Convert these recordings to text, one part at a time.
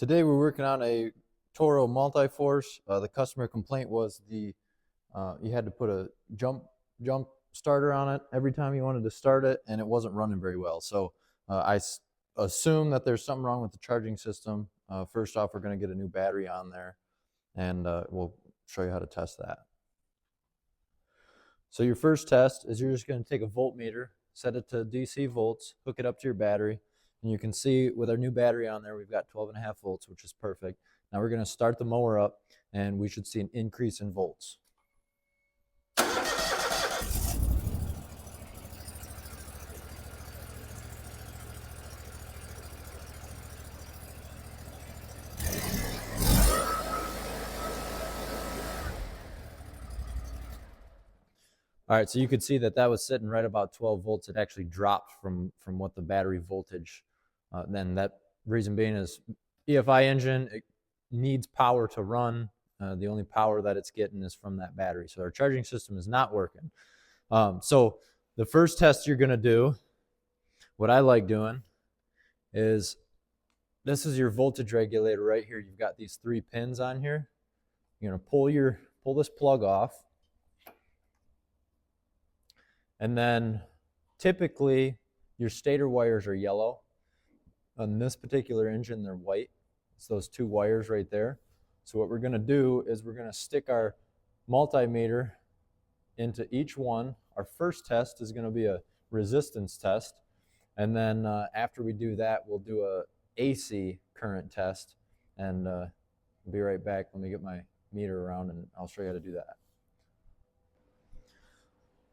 Today we're working on a Toro multi-force. The customer complaint was you had to put a jump starter on it every time you wanted to start it, and it wasn't running very well. So I assume that there's something wrong with the charging system. First off, we're going to get a new battery on there, and we'll show you how to test that. So your first test is you're just going to take a voltmeter, set it to DC volts, hook it up to your battery, and you can see with our new battery on there, we've got 12.5 volts, which is perfect. Now we're going to start the mower up, and we should see an increase in volts. All right, so you could see that that was sitting right about 12 volts. It actually dropped from what the battery voltage. Then that reason being is EFI engine, it needs power to run. The only power that it's getting is from that battery. So our charging system is not working. So the first test you're going to do, what I like doing, is this is your voltage regulator right here. You've got these 3 pins on here. You're going to pull this plug off. And then typically your stator wires are yellow. On this particular engine, they're white. It's those 2 wires right there. So what we're going to do is we're going to stick our multimeter into each one. Our first test is going to be a resistance test. And then after we do that, we'll do a AC current test. And we'll be right back. Let me get my meter around and I'll show you how to do that.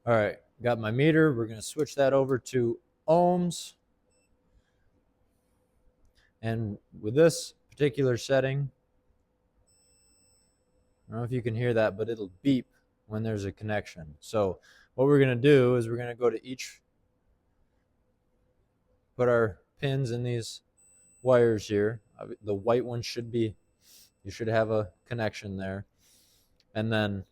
All right, got my meter. We're going to switch that over to ohms. And with this particular setting, I don't know if you can hear that, but it'll beep when there's a connection. So what we're going to do is we're going to go to put our pins in these wires here. The white one you should have a connection there. And then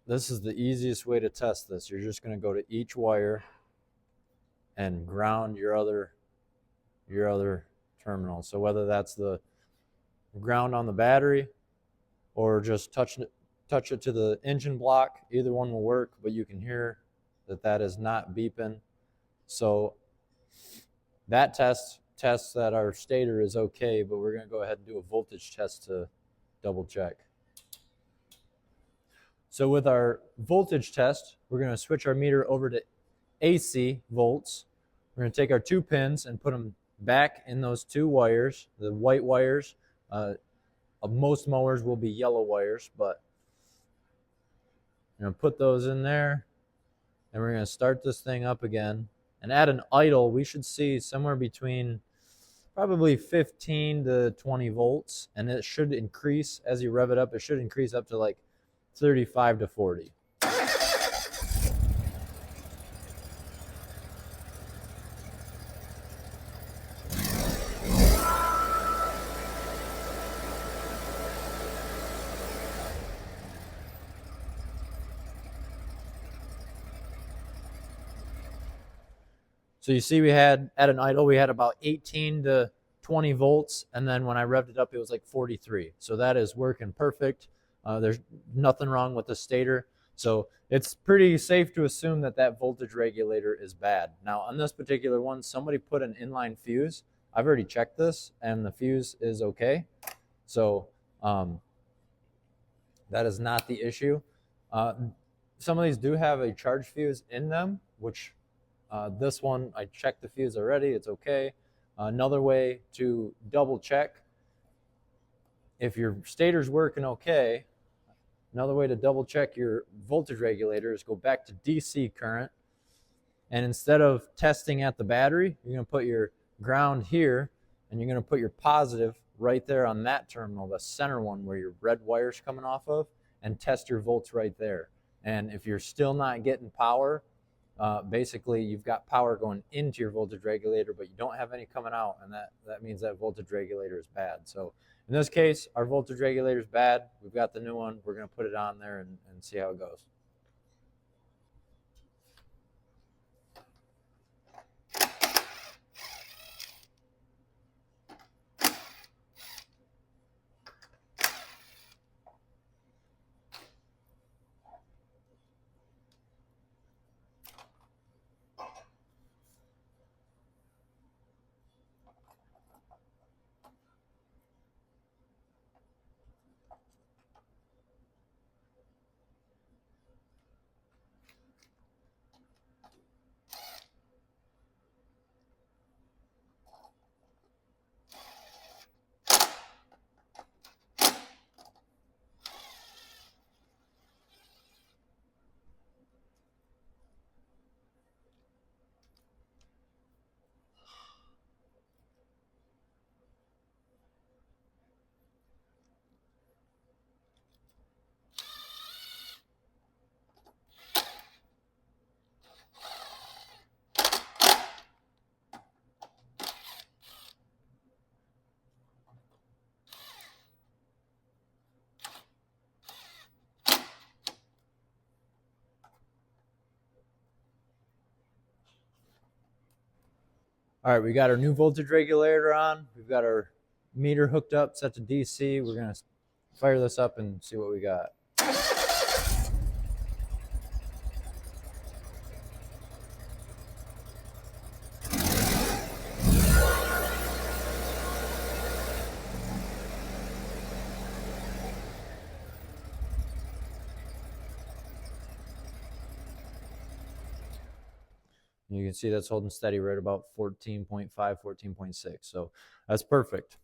this is the easiest way to test this. You're just going to go to each wire and ground your other terminal. So whether that's the ground on the battery or just touch it to the engine block, either one will work, but you can hear that is not beeping. So that tests that our stator is okay, but we're going to go ahead and do a voltage test to double check. So with our voltage test, we're going to switch our meter over to AC volts. We're going to take our 2 pins and put them back in those 2 wires, the white wires. Most mowers will be yellow wires, but I'm going to put those in there, and we're going to start this thing up again. And at an idle, we should see somewhere between probably 15 to 20 volts, and it should increase as you rev it up. It should increase up to like 35 to 40. So you see we had, at an idle, we had about 18 to 20 volts, and then when I revved it up, it was like 43. So that is working perfect. There's nothing wrong with the stator. So it's pretty safe to assume that voltage regulator is bad. Now on this particular one, somebody put an inline fuse. I've already checked this and the fuse is okay. So that is not the issue. Some of these do have a charge fuse in them, which this one, I checked the fuse already, it's okay. Another way to double check if your stator's working okay, another way to double check your voltage regulator is go back to DC current, and instead of testing at the battery, you're going to put your ground here, and you're going to put your positive right there on that terminal, the center one where your red wire's coming off of, and test your volts right there. And if you're still not getting power, basically you've got power going into your voltage regulator, but you don't have any coming out, and that means that voltage regulator is bad. So in this case, our voltage regulator is bad. We've got the new one. We're going to put it on there and see how it goes. All right, we got our new voltage regulator on. We've got our meter hooked up, set to DC. We're gonna fire this up and see what we got. You can see that's holding steady right about 14.5, 14.6. So that's perfect.